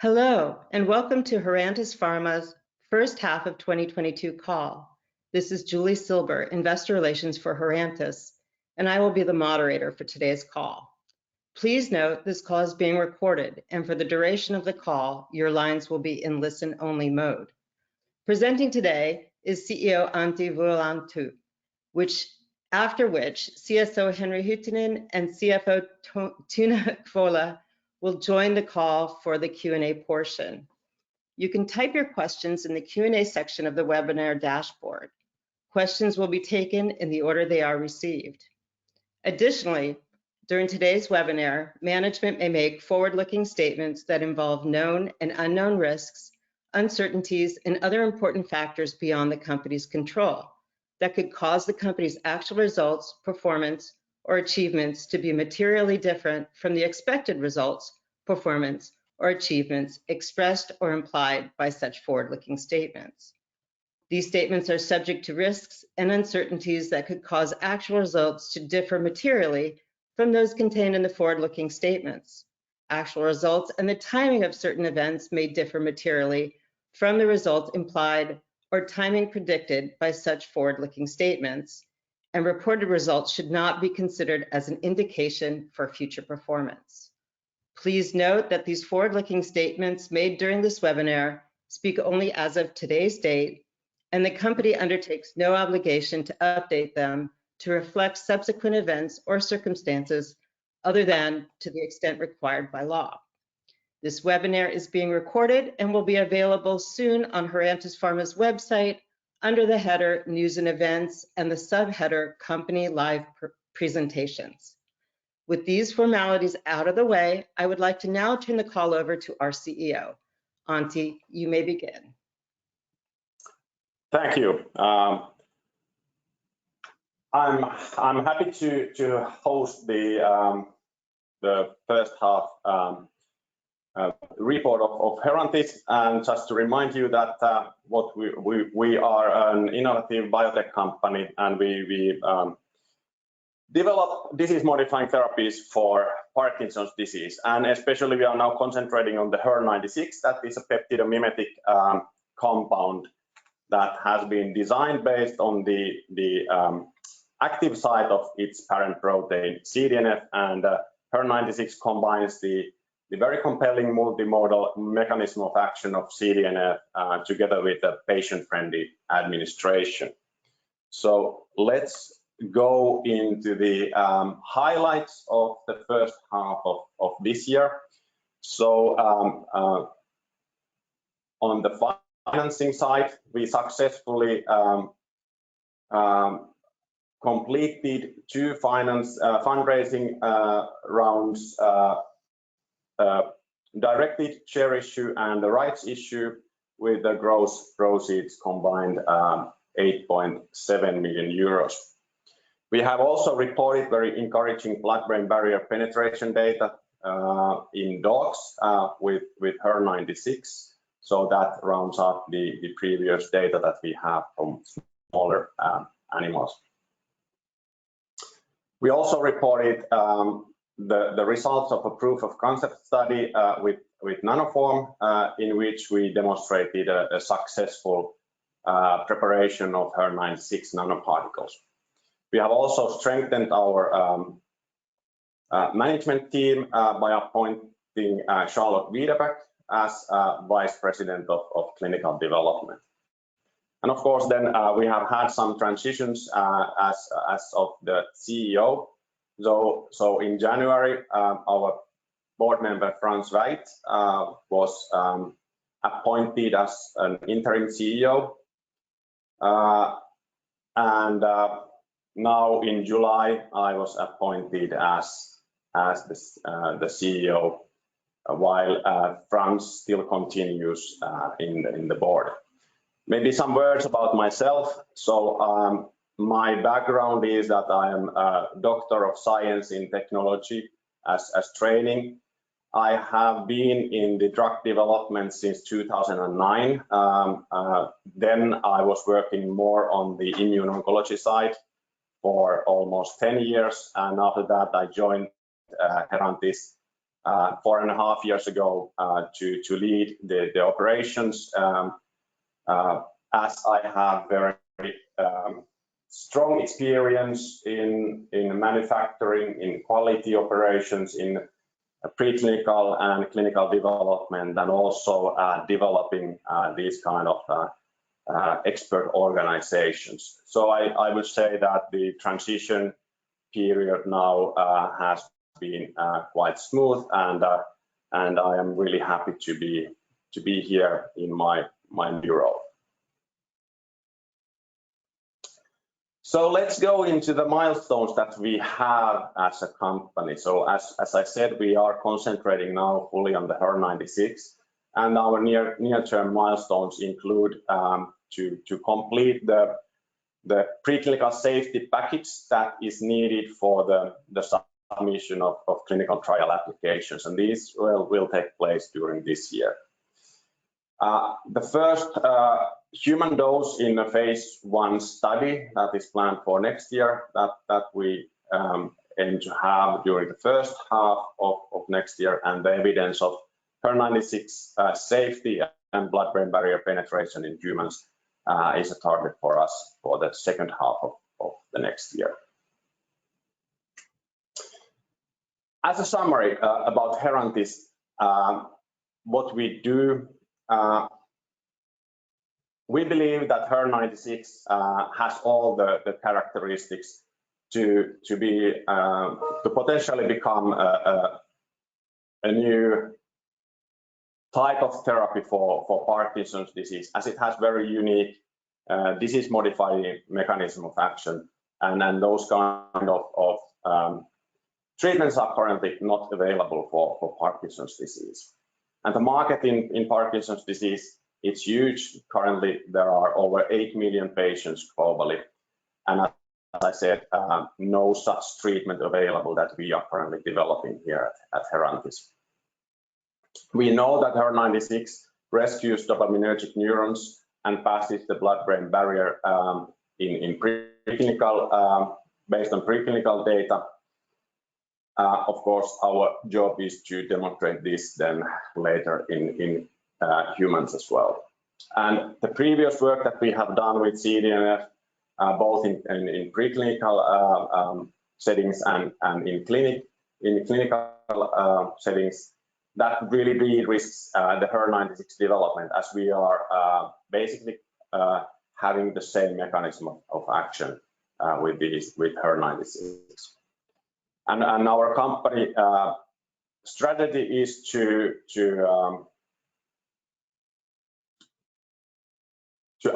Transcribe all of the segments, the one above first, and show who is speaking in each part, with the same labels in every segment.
Speaker 1: Hello, and welcome to Herantis Pharma's first half of 2022 call. This is Julie Silber, Investor Relations for Herantis, and I will be the moderator for today's call. Please note this call is being recorded, and for the duration of the call, your lines will be in listen-only mode. Presenting today is CEO Antti Vuolanto, after which CSO Henri Hyttinen and CFO Tuna Kvola will join the call for the Q&A portion. You can type your questions in the Q&A section of the webinar dashboard. Questions will be taken in the order they are received. Additionally, during today's webinar, management may make forward-looking statements that involve known and unknown risks, uncertainties, and other important factors beyond the company's control that could cause the company's actual results, performance, or achievements to be materially different from the expected results, performance, or achievements expressed or implied by such forward-looking statements. These statements are subject to risks and uncertainties that could cause actual results to differ materially from those contained in the forward-looking statements. Actual results and the timing of certain events may differ materially from the results implied or timing predicted by such forward-looking statements, and reported results should not be considered as an indication for future performance. Please note that these forward-looking statements made during this webinar speak only as of today's date, and the company undertakes no obligation to update them to reflect subsequent events or circumstances other than to the extent required by law. This webinar is being recorded and will be available soon on Herantis Pharma's website under the header News and Events and the subheader Company Live Presentations. With these formalities out of the way, I would like to now turn the call over to our CEO. Antti, you may begin.
Speaker 2: Thank you. I'm happy to host the first half report of Herantis, and just to remind you that what we are an innovative biotech company, and we develop disease-modifying therapies for Parkinson's disease, and especially we are now concentrating on the HER96, that is a peptidomimetic compound that has been designed based on the active site of its parent protein CDNF, and HER96 combines the very compelling multimodal mechanism of action of CDNF together with a patient-friendly administration. So let's go into the highlights of the first half of this year. So on the financing side, we successfully completed two fundraising rounds, directed share issue and the rights issue, with the gross proceeds combined 8.7 million euros. We have also reported very encouraging blood-brain barrier penetration data in dogs with HER96, so that rounds up the previous data that we have from smaller animals. We also reported the results of a proof of concept study with nanoform, in which we demonstrated a successful preparation of HER96 nanoparticles. We have also strengthened our management team by appointing Charlotte Wiedebeck as Vice President of Clinical Development. And of course, then we have had some transitions as of the CEO. So in January, our board member Franz White was appointed as an interim CEO, and now in July I was appointed as the CEO, while Franz still continues in the board. Maybe some words about myself. So my background is that I am a Doctor of Science in Technology as training. I have been in the drug development since 2009. Then I was working more on the immuno-oncology side for almost 10 years, and after that I joined Herantis 4.5 years ago to lead the operations, as I have very strong experience in manufacturing, in quality operations, in preclinical and clinical development, and also developing these kind of expert organizations. So I would say that the transition period now has been quite smooth, and I am really happy to be here in my new role. So let's go into the milestones that we have as a company. So as I said, we are concentrating now fully on the HER96, and our near-term milestones include to complete the preclinical safety package that is needed for the submission of clinical trial applications, and these will take place during this year. The first human dose in a phase 1 study that is planned for next year, that we aim to have during the first half of next year, and the evidence of HER96 safety and blood-brain barrier penetration in humans is a target for us for the second half of the next year. As a summary about Herantis, what we do, we believe that HER96 has all the characteristics to potentially become a new type of therapy for Parkinson's disease, as it has very unique disease-modifying mechanism of action, and then those kind of treatments are currently not available for Parkinson's disease. And the market in Parkinson's disease, it's huge. Currently, there are over 8 million patients globally, and as I said, no such treatment available that we are currently developing here at Herantis. We know that HER96 rescues dopaminergic neurons and passes the blood-brain barrier in preclinical, based on preclinical data. Of course, our job is to demonstrate this then later in humans as well. And the previous work that we have done with CDNF, both in preclinical settings and in clinical settings, that really de-risks the HER96 development, as we are basically having the same mechanism of action with HER96. And our company strategy is to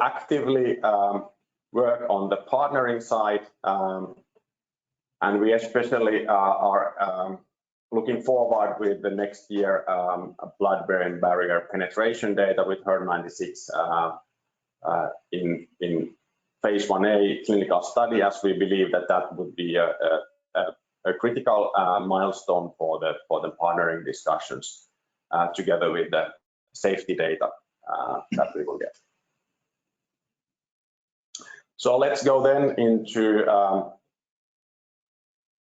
Speaker 2: actively work on the partnering side, and we especially are looking forward with the next year blood-brain barrier penetration data with HER96 in phase 1A clinical study, as we believe that would be a critical milestone for the partnering discussions, together with the safety data that we will get. So let's go then into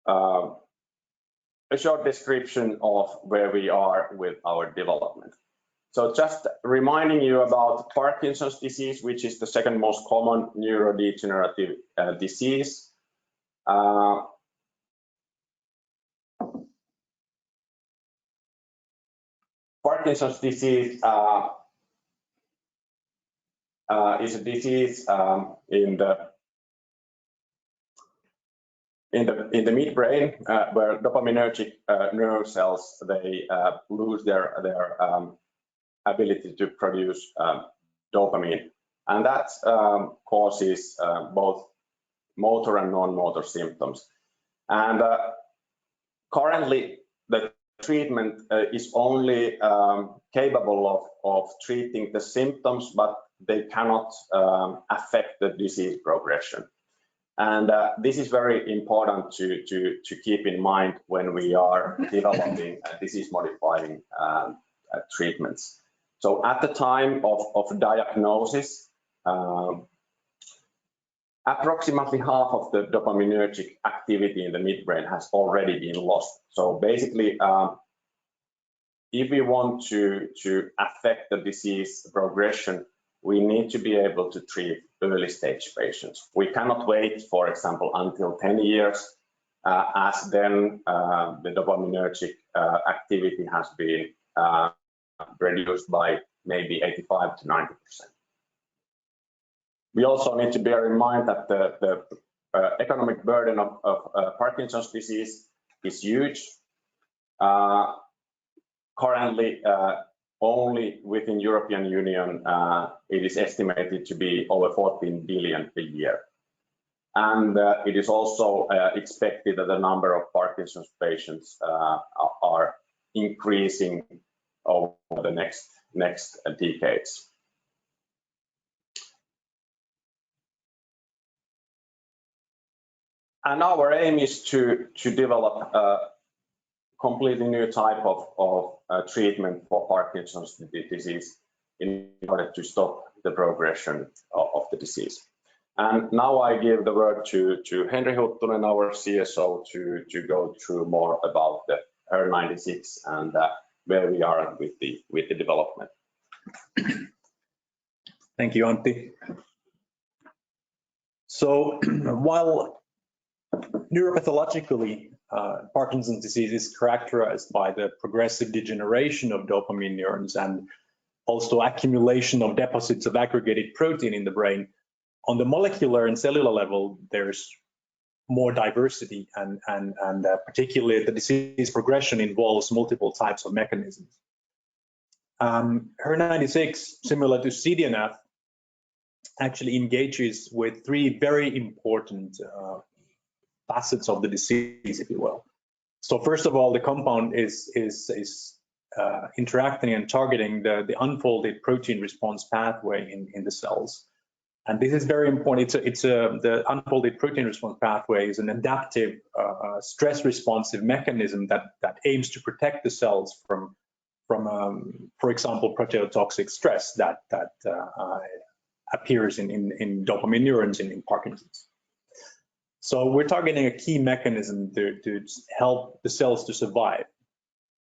Speaker 2: a short description of where we are with our development. So just reminding you about Parkinson's disease, which is the second most common neurodegenerative disease. Parkinson's disease is a disease in the midbrain, where dopaminergic nerve cells, they lose their ability to produce dopamine, and that causes both motor and non-motor symptoms. And currently, the treatment is only capable of treating the symptoms, but they cannot affect the disease progression. And this is very important to keep in mind when we are developing disease-modifying treatments. So at the time of diagnosis, approximately half of the dopaminergic activity in the midbrain has already been lost. So basically, if we want to affect the disease progression, we need to be able to treat early stage patients. We cannot wait, for example, until 10 years, as then the dopaminergic activity has been reduced by maybe 85 to 90%. We also need to bear in mind that the economic burden of Parkinson's disease is huge. Currently, only within European Union, it is estimated to be over 14 billion a year. And it is also expected that the number of Parkinson's patients are increasing over the next decades. And our aim is to develop a completely new type of treatment for Parkinson's disease in order to stop the progression of the disease. And now I give the word to Henri Huttunen, our CSO, to go through more about the HER96 and where we are with the development.
Speaker 3: Thank you, Antti. So while neuropathologically, Parkinson's disease is characterized by the progressive degeneration of dopamine neurons and also accumulation of deposits of aggregated protein in the brain. On the molecular and cellular level, there's more diversity, and particularly the disease progression involves multiple types of mechanisms. HER96, similar to CDNF, actually engages with three very important facets of the disease, if you will. So first of all, the compound is interacting and targeting the unfolded protein response pathway in the cells. And this is very important. The unfolded protein response pathway is an adaptive, stress responsive mechanism that aims to protect the cells from for example, proteotoxic stress that appears in dopamine neurons in Parkinson's. So we're targeting a key mechanism to help the cells to survive.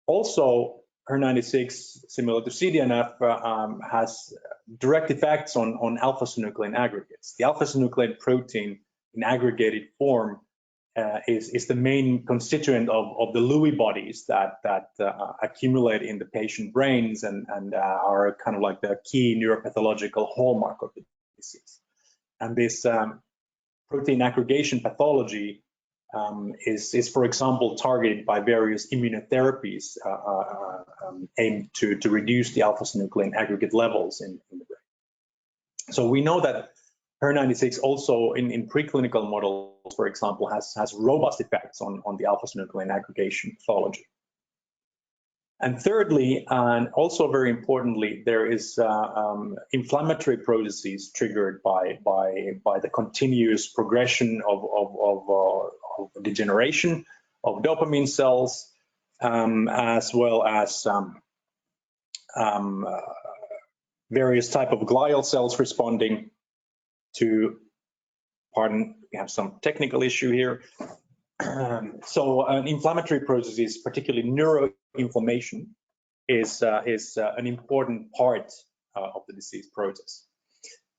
Speaker 3: Also, HER96, similar to CDNF, has direct effects on alpha-synuclein aggregates. The alpha-synuclein protein in aggregated form is the main constituent of the Lewy bodies that accumulate in the patient brains and are kind of like the key neuropathological hallmark of the disease. And this protein aggregation pathology is, for example, targeted by various immunotherapies aimed to reduce the alpha-synuclein aggregate levels in the brain. So we know that HER96 also in preclinical models, for example, has robust effects on the alpha-synuclein aggregation pathology. And thirdly, and also very importantly, there is inflammatory processes triggered by the continuous progression of degeneration of dopamine cells, as well as various type of glial cells responding to, pardon, we have some technical issue here. So inflammatory processes, particularly neuroinflammation, is an important part of the disease process.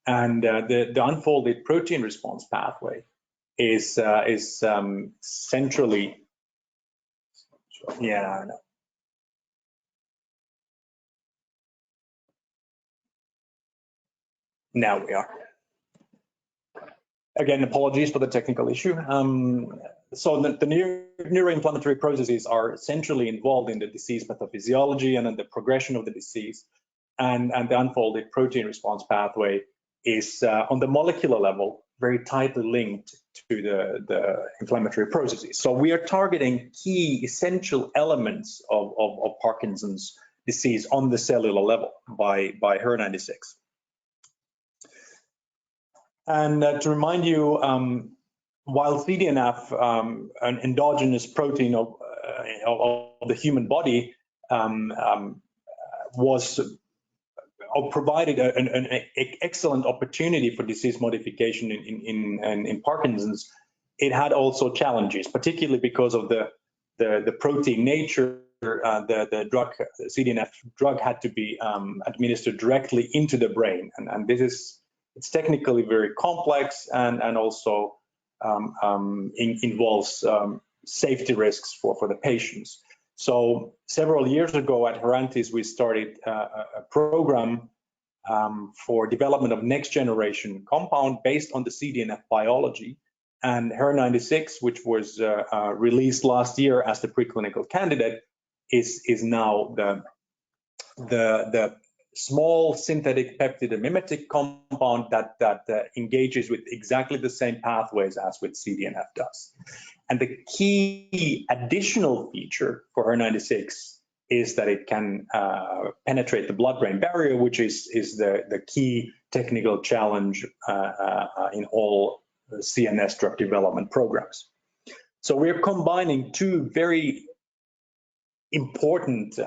Speaker 3: And the unfolded protein response pathway is centrally, yeah, I know. Now we are. Again, apologies for the technical issue. So the neuroinflammatory processes are centrally involved in the disease pathophysiology and in the progression of the disease. And the unfolded protein response pathway is, on the molecular level, very tightly linked to the inflammatory processes. So we are targeting key essential elements of Parkinson's disease on the cellular level by HER96. And to remind you, while CDNF, an endogenous protein of the human body, provided an excellent opportunity for disease modification in Parkinson's, it had also challenges, particularly because of the protein nature the drug, CDNF drug had to be administered directly into the brain. And this is, it's technically very complex and also involves safety risks for the patients. So several years ago at Herantis, we started a program for development of next generation compound based on the CDNF biology. And HER96, which was released last year as the preclinical candidate, is now the small synthetic peptide mimetic compound that engages with exactly the same pathways as with CDNF does. And the key additional feature for HER96 is that it can penetrate the blood-brain barrier, which is the key technical challenge in all CNS drug development programs. So we're combining two very important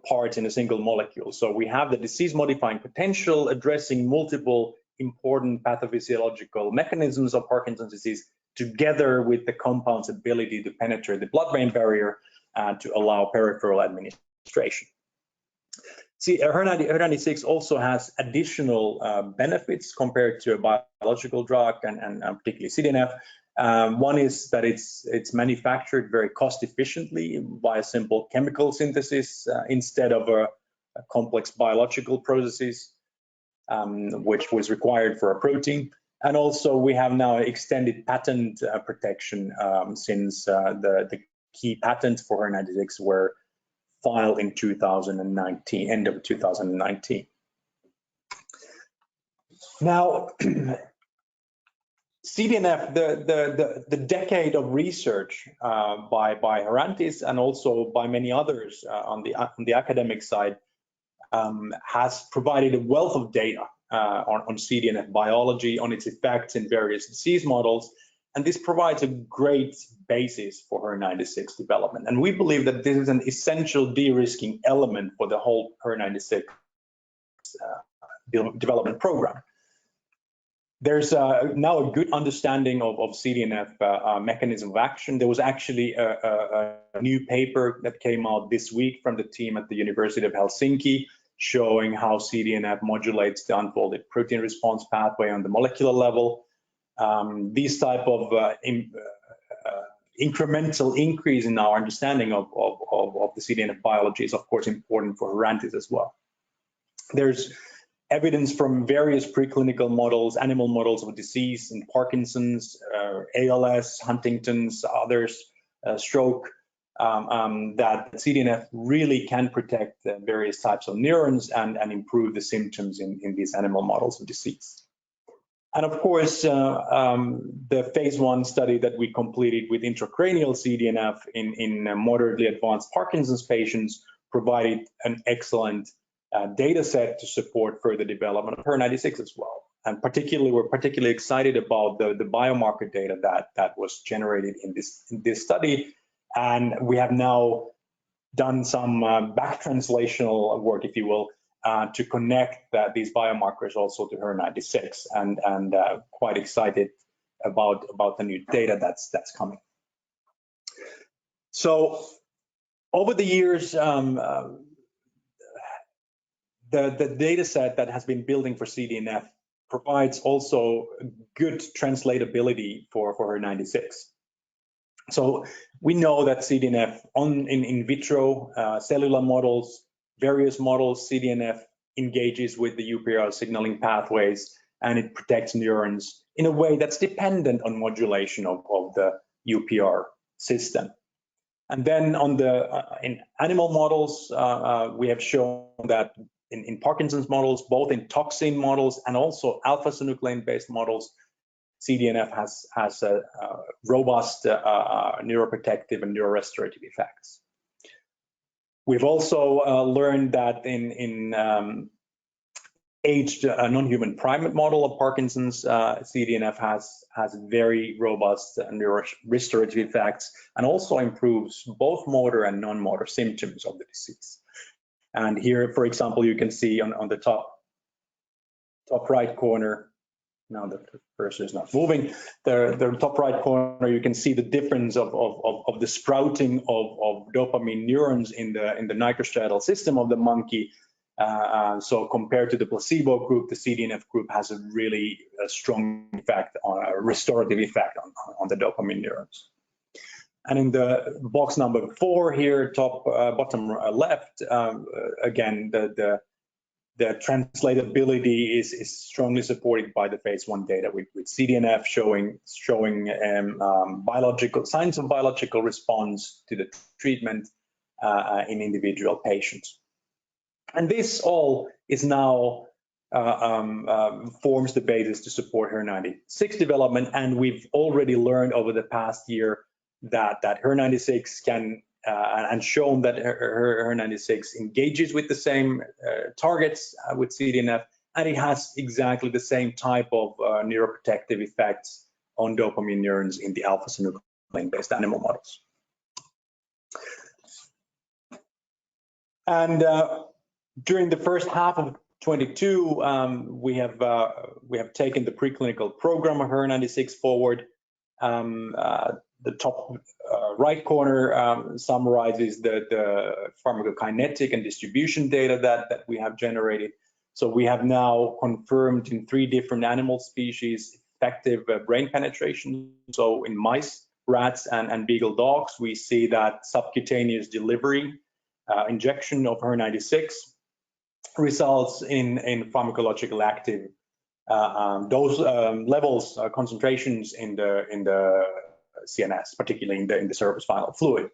Speaker 3: parts in a single molecule. So we have the disease-modifying potential addressing multiple important pathophysiological mechanisms of Parkinson's disease, together with the compound's ability to penetrate the blood-brain barrier to allow peripheral administration. See, HER96 also has additional benefits compared to a biological drug and particularly CDNF. One is that it's manufactured very cost efficiently by a simple chemical synthesis instead of a complex biological processes, which was required for a protein. And also we have now extended patent protection since the key patents for HER96 were filed in 2019, end of 2019. Now, CDNF, the decade of research by Herantis and also by many others on the academic side has provided a wealth of data on CDNF biology, on its effects in various disease models, and this provides a great basis for HER96 development. And we believe that this is an essential de-risking element for the whole HER96 development program. There's now a good understanding of CDNF mechanism of action. There was actually a new paper that came out this week from the team at the University of Helsinki showing how CDNF modulates the unfolded protein response pathway on the molecular level. These type of incremental increase in our understanding of the CDNF biology is of course important for Herantis as well. There's evidence from various preclinical models, animal models of disease in Parkinson's, ALS, Huntington's, others, stroke, that CDNF really can protect various types of neurons and improve the symptoms in these animal models of disease. And of course, the phase 1 study that we completed with intracranial CDNF in moderately advanced Parkinson's patients provided an excellent data set to support further development of HER96 as well. And we're particularly excited about the biomarker data that was generated in this study. And we have now done some back translational work, if you will, to connect these biomarkers also to HER96, and quite excited about the new data that's coming. So over the years, the data set that has been building for CDNF provides also good translatability for HER96. So we know that CDNF in vitro cellular models, various models, CDNF engages with the UPR signaling pathways, and it protects neurons in a way that's dependent on modulation of the UPR system. And then on in animal models, we have shown that in Parkinson's models, both in toxin models and also alpha-synuclein-based models, CDNF has a robust neuroprotective and neurorestorative effects. We've also learned that in aged non-human primate model of Parkinson's, CDNF has very robust neurorestorative effects and also improves both motor and non-motor symptoms of the disease. And here, for example, you can see on the top right corner now the cursor is not moving. The top right corner, you can see the difference of the sprouting of dopamine neurons in the nigrostriatal system of the monkey. So compared to the placebo group, the CDNF group has a really strong effect, on a restorative effect on the dopamine neurons. And in the box number 4 here, bottom left, again, the translatability is strongly supported by the phase 1 data with CDNF showing biological signs of biological response to the treatment in individual patients. And this all is now forms the basis to support HER96 development, and we've already learned over the past year that HER96 can and shown that HER96 engages with the same targets with CDNF, and it has exactly the same type of neuroprotective effects on dopamine neurons in the alpha-synuclein-based animal models. And during the first half of 22, we have taken the preclinical program of HER96 forward. The top right corner summarizes the pharmacokinetic and distribution data that we have generated. So we have now confirmed in 3 different animal species effective brain penetration. So in mice, rats, and beagle dogs, we see that subcutaneous delivery injection of HER96 results in pharmacologically active dose levels, concentrations in the CNS, particularly in the cerebrospinal fluid.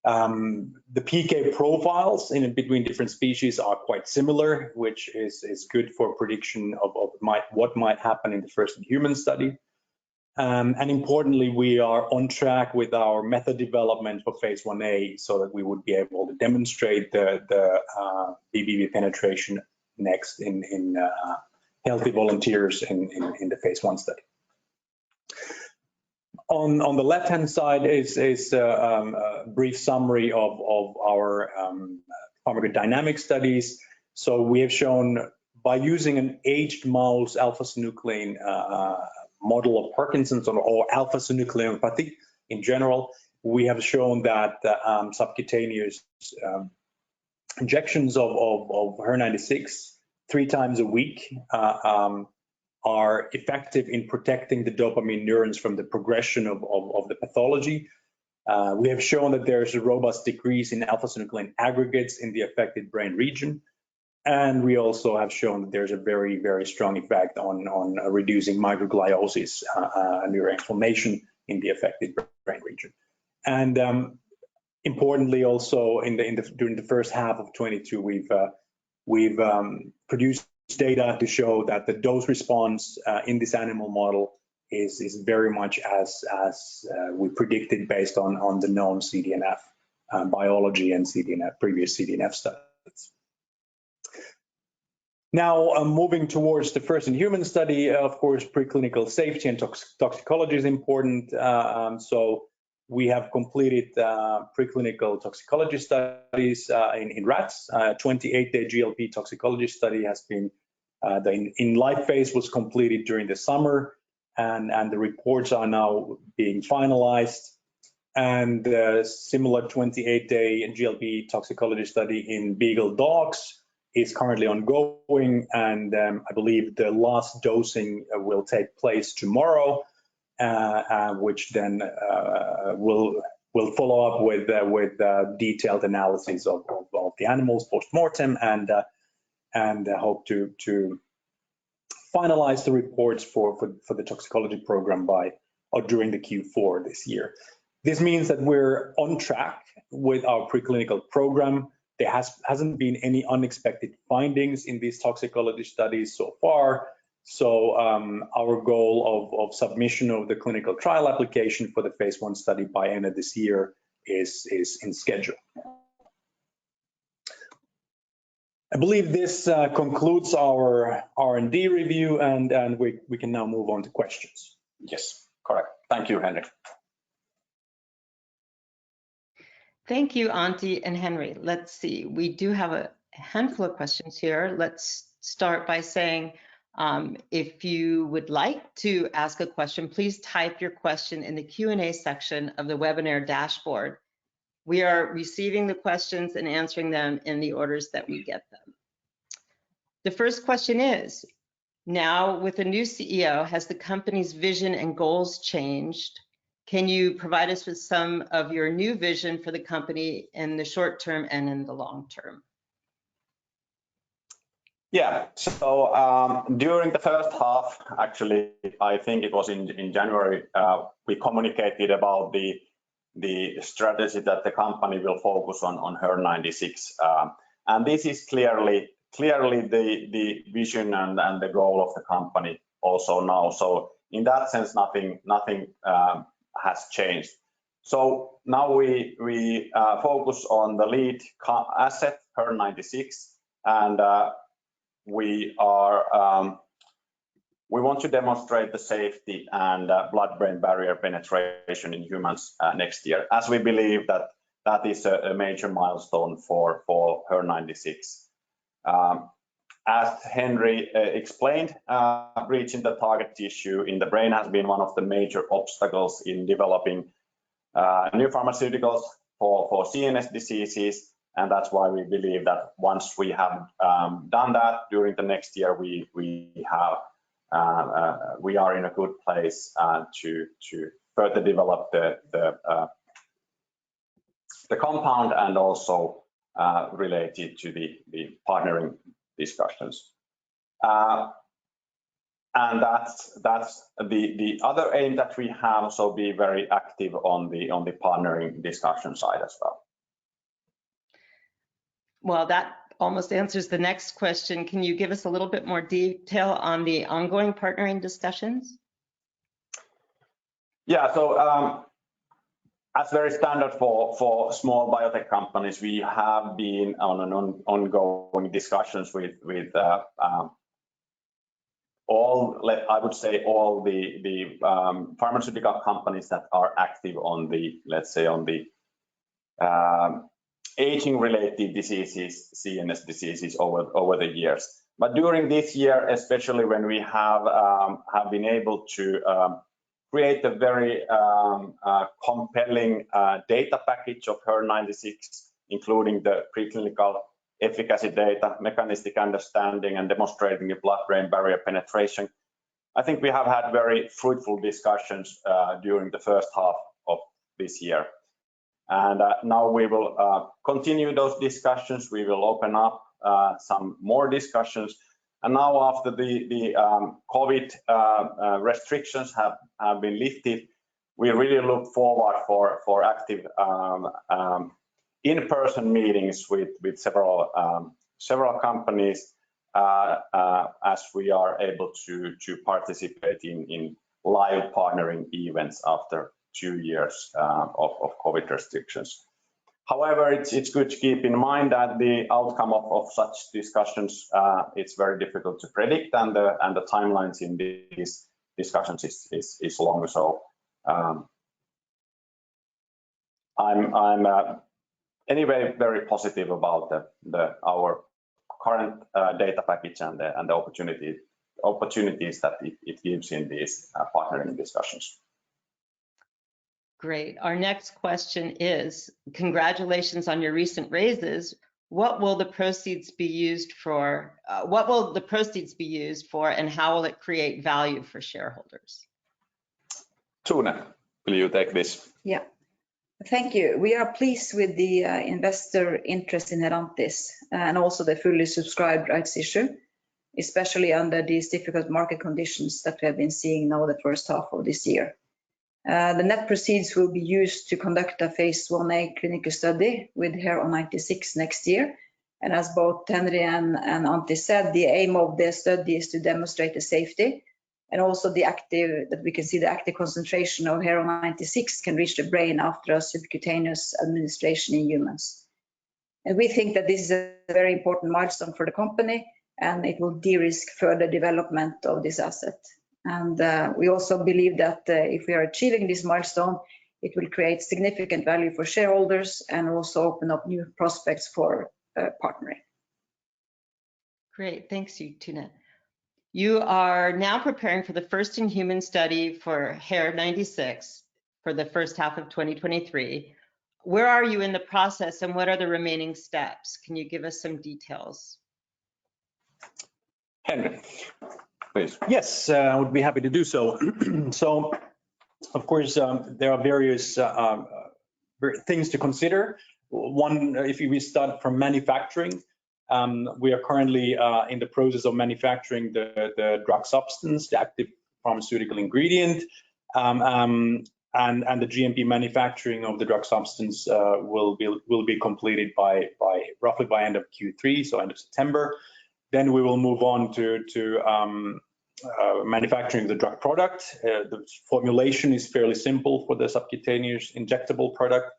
Speaker 3: The PK profiles between different species are quite similar, which is good for prediction of what might happen in the first human study. And importantly, we are on track with our method development for phase 1A, so that we would be able to demonstrate the BBB penetration next in healthy volunteers in the phase 1 study. On the left-hand side is a brief summary of our pharmacodynamic studies. So we have shown by using an aged mouse alpha-synuclein model of Parkinson's or alpha-synucleinopathy in general, we have shown that subcutaneous injections of HER96 3 times a week are effective in protecting the dopamine neurons from the progression of the pathology. We have shown that there is a robust decrease in alpha-synuclein aggregates in the affected brain region. And we also have shown that there's a very, very strong effect on reducing microgliosis, neuroinflammation in the affected brain region. And importantly, also during the first half of 22, we've produced data to show that the dose response in this animal model is very much as we predicted based on the known CDNF biology and previous CDNF studies. Now, moving towards the first in human study, of course, preclinical safety and toxicology is important. So we have completed preclinical toxicology studies in rats. 28-day GLP toxicology study has been, the in-life phase was completed during the summer, and the reports are now being finalized. And similar 28-day GLP toxicology study in beagle dogs is currently ongoing, and I believe the last dosing will take place tomorrow, which then will follow up with detailed analysis of the animals post-mortem, and hope to finalize the reports for the toxicology program during the Q4 this year. This means that we're on track with our preclinical program. There hasn't been any unexpected findings in these toxicology studies so far. So our goal of submission of the clinical trial application for the phase 1 study by end of this year is in schedule. I believe this concludes our R&D review, and we can now move on to questions.
Speaker 2: Yes, correct. Thank you, Henry.
Speaker 1: Thank you, Antti and Henry. Let's see, we do have a handful of questions here. Let's start by saying, If you would like to ask a question, please type your question in the Q&A section of the webinar dashboard. We are receiving the questions and answering them in the orders that we get them. The first question is, now with the new CEO, has the company's vision and goals changed? Can you provide us with some of your new vision for the company in the short term and in the long term?
Speaker 2: Yeah, so during the first half, actually, I think it was in January, we communicated about the strategy that the company will focus on HER96. And this is clearly the vision and the goal of the company also now. So in that sense, nothing has changed. So now we focus on the lead asset, HER96, and we want to demonstrate the safety and blood-brain barrier penetration in humans next year, as we believe that is a major milestone for HER96. As Henry explained, reaching the target tissue in the brain has been one of the major obstacles in developing new pharmaceuticals for CNS diseases, and that's why we believe that once we have done that during the next year, we are in a good place to further develop the compound and also related to the partnering discussions. And that's the other aim that we have, so be very active on the partnering discussion side as well.
Speaker 1: Well, that almost answers the next question. Can you give us a little bit more detail on the ongoing partnering discussions?
Speaker 2: Yeah, so as very standard for small biotech companies, we have been on an ongoing discussions with I would say all the pharmaceutical companies that are active on the, let's say, on the aging-related diseases, CNS diseases over the years. But during this year, especially when we have been able to create a very compelling data package of HER96, including the preclinical efficacy data, mechanistic understanding, and demonstrating the blood-brain barrier penetration, I think we have had very fruitful discussions during the first half of this year. And now we will continue those discussions. We will open up some more discussions. And now after the COVID restrictions have been lifted, we really look forward for active in-person meetings with several companies as we are able to participate in live partnering events after 2 years of COVID restrictions. However, it's good to keep in mind that the outcome of such discussions, it's very difficult to predict, and the timelines in these discussions is long. So I'm anyway very positive about our current data package and the opportunities that it gives in these partnering discussions.
Speaker 1: Great. Our next question is, congratulations on your recent raises. What will the proceeds be used for? And how will it create value for shareholders?
Speaker 2: Tune, will you take this?
Speaker 4: Yeah, thank you. We are pleased with the investor interest in Herantis and also the fully subscribed rights issue, especially under these difficult market conditions that we have been seeing now the first half of this year. The net proceeds will be used to conduct a phase 1A clinical study with HER96 next year. And as both Henry and Antti said, the aim of the study is to demonstrate the safety and also the active concentration of HER96 can reach the brain after a subcutaneous administration in humans. And we think that this is a very important milestone for the company, and it will de-risk further development of this asset. And we also believe that if we are achieving this milestone, it will create significant value for shareholders and also open up new prospects for partnering.
Speaker 1: Great, thanks you, Tune. You are now preparing for the first in human study for HER96 for the first half of 2023. Where are you in the process and what are the remaining steps? Can you give us some details?
Speaker 3: Henry.
Speaker 2: Please.
Speaker 3: Yes, I would be happy to do so. So, of course, there are various things to consider. One, if we start from manufacturing, we are currently in the process of manufacturing the drug substance, the active pharmaceutical ingredient, and the GMP manufacturing of the drug substance will be completed by roughly by end of Q3, so end of September. Then we will move on to manufacturing the drug product. The formulation is fairly simple for the subcutaneous injectable product,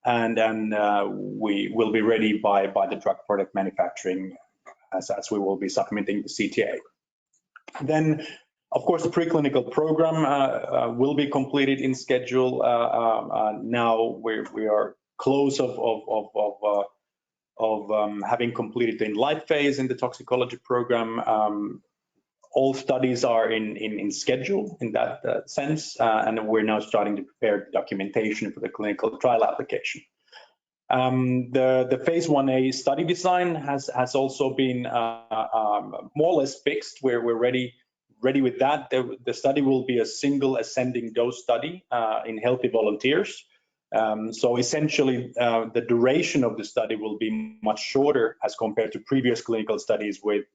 Speaker 3: and then we will be ready by the drug product manufacturing as we will be submitting the CTA. Then, of course, the preclinical program will be completed in schedule. Now we are close of having completed the in-life phase in the toxicology program. All studies are in schedule in that sense, and we're now starting to prepare documentation for the clinical trial application. The phase 1A study design has also been more or less fixed. We're ready with that. The study will be a single ascending dose study in healthy volunteers. So essentially, the duration of the study will be much shorter as compared to previous clinical studies with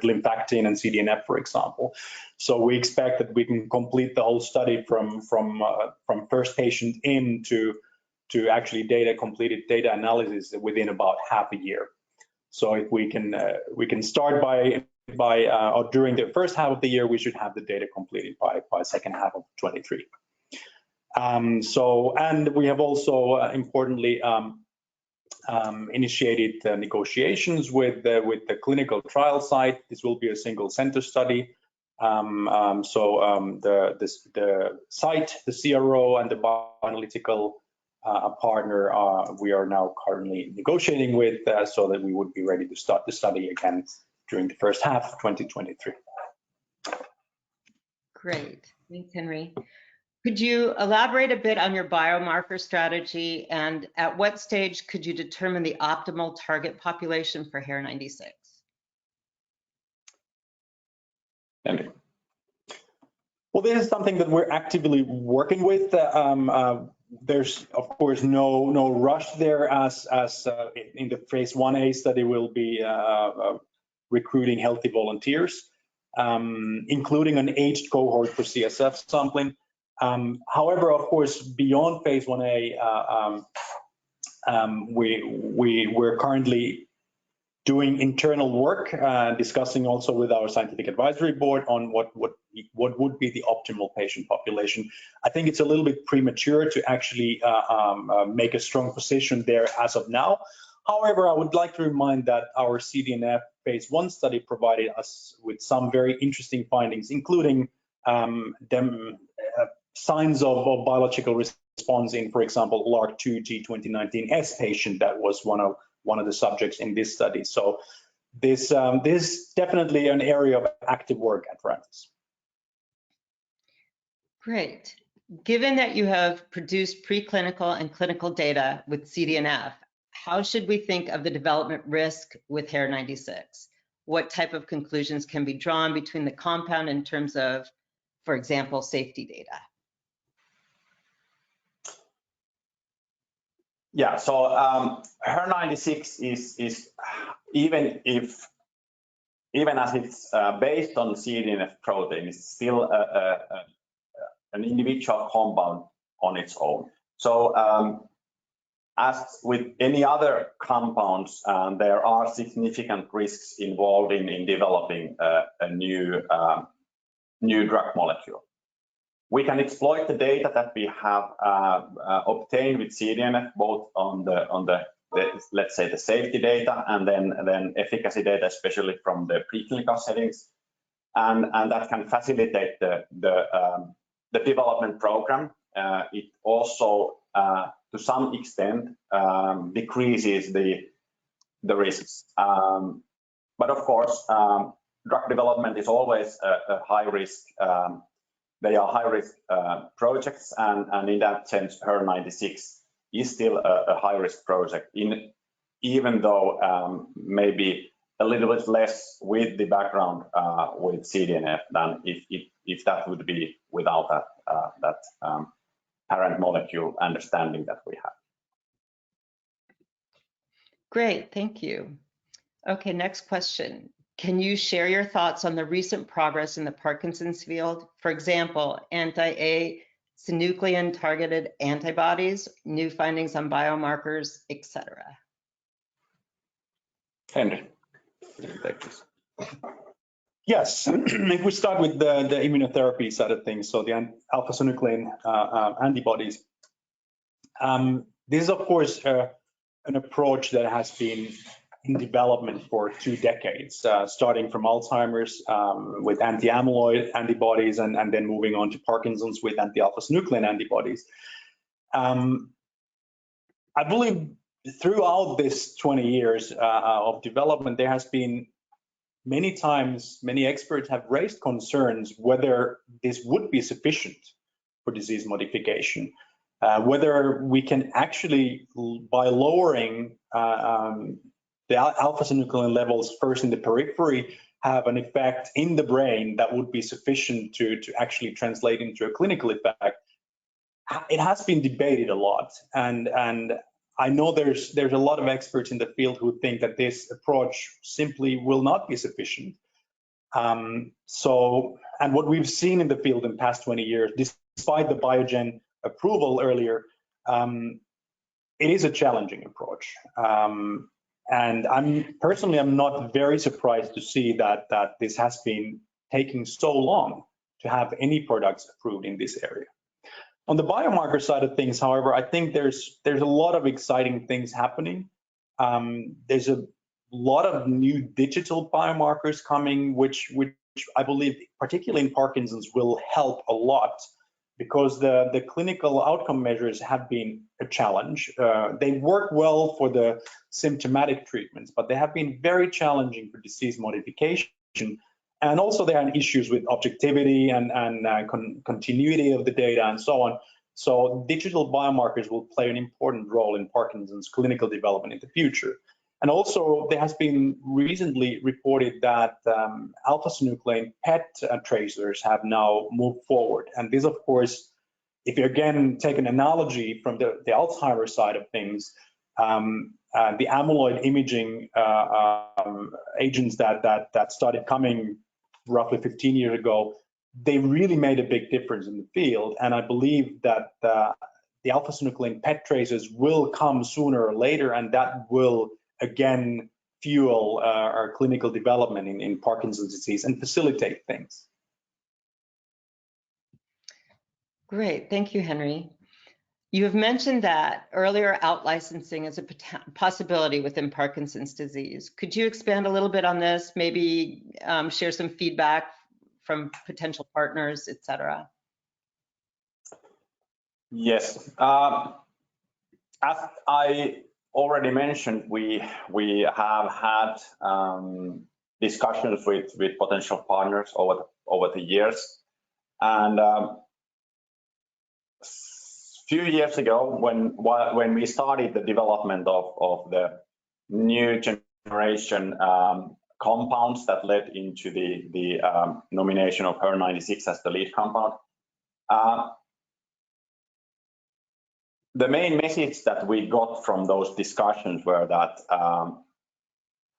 Speaker 3: Lymphactin and CDNF, for example. So we expect that we can complete the whole study from first patient in to actually completed data analysis within about half a year. So if we can start by or during the first half of the year, we should have the data completed by second half of 23. And we have also importantly initiated negotiations with the clinical trial site. This will be a single center study. The site, the CRO, and the bioanalytical partner we are now currently negotiating with so that we would be ready to start the study again during the first half of 2023.
Speaker 1: Great, thanks, Henry. Could you elaborate a bit on your biomarker strategy, and at what stage could you determine the optimal target population for HER96?
Speaker 3: Henry. Well, this is something that we're actively working with. There's of course no rush there, as in the phase 1A study we'll be recruiting healthy volunteers, including an aged cohort for CSF sampling. However, of course, beyond phase 1A, we're currently doing internal work, discussing also with our scientific advisory board on what would be the optimal patient population. I think it's a little bit premature to actually make a strong position there as of now. However, I would like to remind that our CDNF phase 1 study provided us with some very interesting findings, including signs of biological response in, for example, LRRK2 G2019S patient that was one of the subjects in this study. So this is definitely an area of active work at Herantis.
Speaker 1: Great. Given that you have produced preclinical and clinical data with CDNF, how should we think of the development risk with HER96? What type of conclusions can be drawn between the compound in terms of, for example, safety data?
Speaker 2: Yeah, so HER96 is even as it's based on CDNF protein, it's still an individual compound on its own. So as with any other compounds, there are significant risks involved in developing a new drug molecule. We can exploit the data that we have obtained with CDNF, both on the let's say the safety data and then efficacy data, especially from the preclinical settings, and that can facilitate the development program. It also to some extent decreases the risks, but of course drug development is always a high risk. They are high risk projects, and in that sense, HER96 is still a high risk project, even though maybe a little bit less with the background with CDNF than if that would be without that parent molecule understanding that we have.
Speaker 1: Great, thank you. Okay, next question. Can you share your thoughts on the recent progress in the Parkinson's field? For example, anti-A synuclein targeted antibodies, new findings on biomarkers, etc.
Speaker 2: Henry.
Speaker 3: Yes, if we start with the immunotherapy side of things, so the alpha-synuclein antibodies. This is, of course, an approach that has been in development for 2 decades, starting from Alzheimer's with anti-amyloid antibodies and then moving on to Parkinson's with anti-alpha-synuclein antibodies. I believe throughout this 20 years of development, there has been many times, many experts have raised concerns whether this would be sufficient for disease modification, whether we can actually, by lowering the alpha-synuclein levels first in the periphery, have an effect in the brain that would be sufficient to actually translate into a clinical effect. It has been debated a lot, and I know there's a lot of experts in the field who think that this approach simply will not be sufficient. And what we've seen in the field in the past 20 years, despite the Biogen approval earlier, it is a challenging approach. And I'm not very surprised to see that this has been taking so long to have any products approved in this area. On the biomarker side of things, however, I think there's a lot of exciting things happening. There's a lot of new digital biomarkers coming, which I believe, particularly in Parkinson's, will help a lot, because the clinical outcome measures have been a challenge. They work well for the symptomatic treatments, but they have been very challenging for disease modification. And also there are issues with objectivity and continuity of the data and so on. So digital biomarkers will play an important role in Parkinson's clinical development in the future. And also there has been recently reported that alpha-synuclein PET tracers have now moved forward. And this, of course, if you again take an analogy from the Alzheimer's side of things, the amyloid imaging agents that started coming roughly 15 years ago, they really made a big difference in the field. And I believe that the alpha-synuclein PET tracers will come sooner or later, and that will again fuel our clinical development in Parkinson's disease and facilitate things.
Speaker 1: Great, thank you, Henry. You have mentioned that earlier out-licensing is a possibility within Parkinson's disease. Could you expand a little bit on this, maybe share some feedback from potential partners, etc.?
Speaker 2: Yes, as I already mentioned, we have had discussions with potential partners over the years, and few years ago, when we started the development of the new generation compounds that led into the nomination of HER96 as the lead compound, the main message that we got from those discussions were that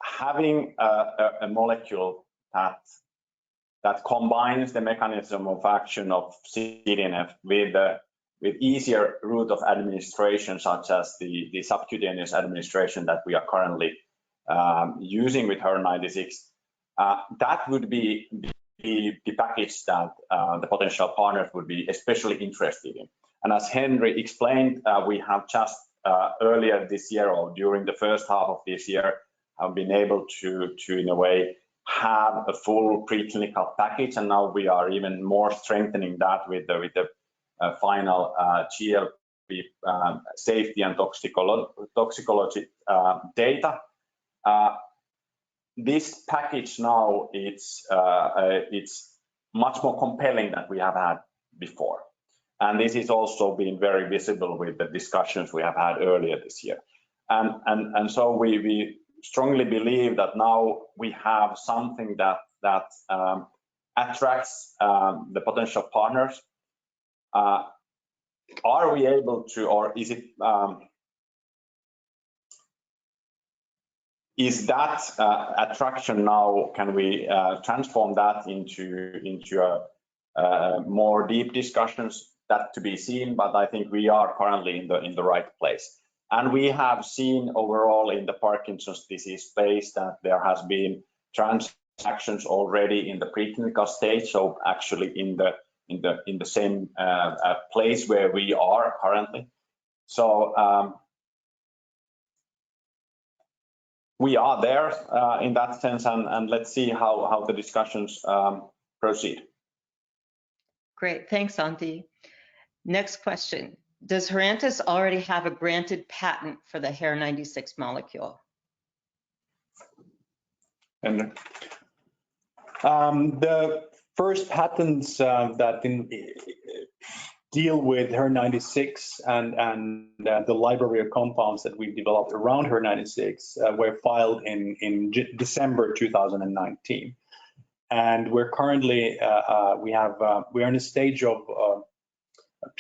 Speaker 2: having a molecule that combines the mechanism of action of CDNF with easier route of administration, such as the subcutaneous administration that we are currently using with HER96, that would be the package that the potential partners would be especially interested in. And as Henry explained, we have just earlier this year, or during the first half of this year, have been able to in a way have a full preclinical package, and now we are even more strengthening that with the final GLP safety and toxicology data. this package now, it's much more compelling than we have had before. And this is also been very visible with the discussions we have had earlier this year. And so we strongly believe that now we have something that attracts the potential partners. Are we able to, or is it is that attraction now, can we transform that into a more deep discussions? That to be seen, but I think we are currently in the right place. And we have seen overall in the Parkinson's disease space that there has been transactions already in the preclinical stage, so actually in the same place where we are currently. So we are there in that sense, and let's see how the discussions proceed.
Speaker 1: Great, thanks, Antti. Next question. Does Herantis already have a granted patent for the HER96 molecule?
Speaker 3: And the first patents that deal with HER96 and the library of compounds that we've developed around HER96 were filed in December 2019. And we're currently, we're in a stage of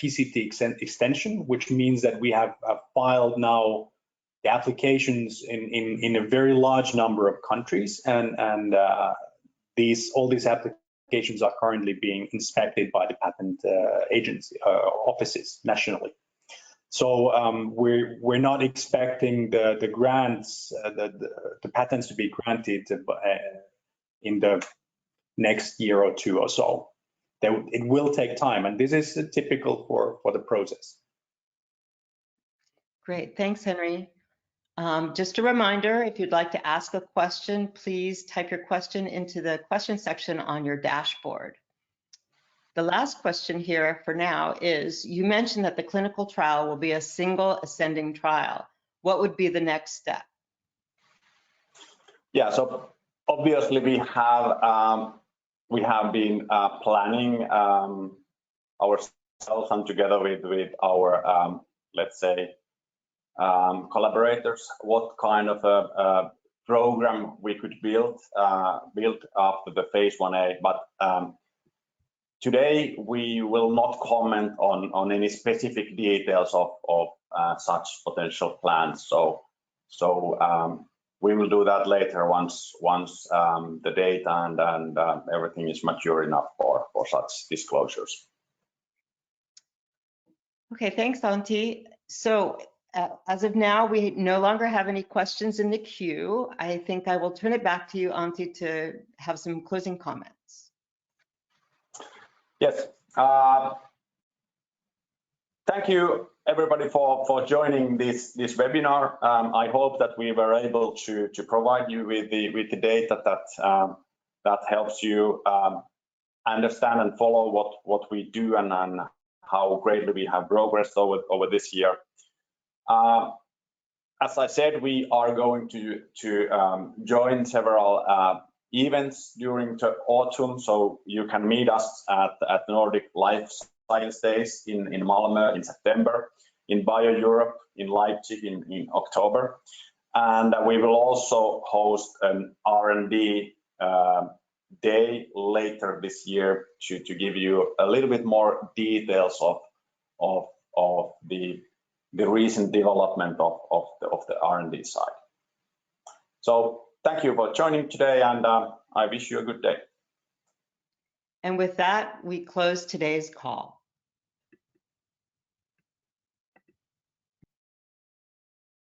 Speaker 3: PCT extension, which means that we have filed now the applications in a very large number of countries, and all these applications are currently being inspected by the patent agency offices nationally. So we're not expecting the grants, the patents to be granted in the next year or two or so. It will take time, and this is typical for the process.
Speaker 1: Great, thanks, Henry. Just a reminder, if you'd like to ask a question, please type your question into the question section on your dashboard. The last question here for now is, you mentioned that the clinical trial will be a single ascending trial. What would be the next step?
Speaker 2: Yeah, so obviously we have been planning ourselves and together with our, let's say, collaborators, what kind of a program we could build after the phase 1A. But today we will not comment on any specific details of such potential plans. So we will do that later once the data and everything is mature enough for such disclosures.
Speaker 1: Okay, thanks, Antti. So as of now, we no longer have any questions in the queue. I think I will turn it back to you, Antti, to have some closing comments.
Speaker 2: Yes. Thank you, everybody, for joining this webinar. I hope that we were able to provide you with the data that helps you understand and follow what we do and how greatly we have progressed over this year. As I said, we are going to join several events during the autumn, so you can meet us at Nordic Life Science Days in Malmö in September, in Bio Europe in Leipzig in October, and we will also host an R&D day later this year to give you a little bit more details of the recent development of the R&D side. So thank you for joining today, and I wish you a good day.
Speaker 1: And with that, we close today's call.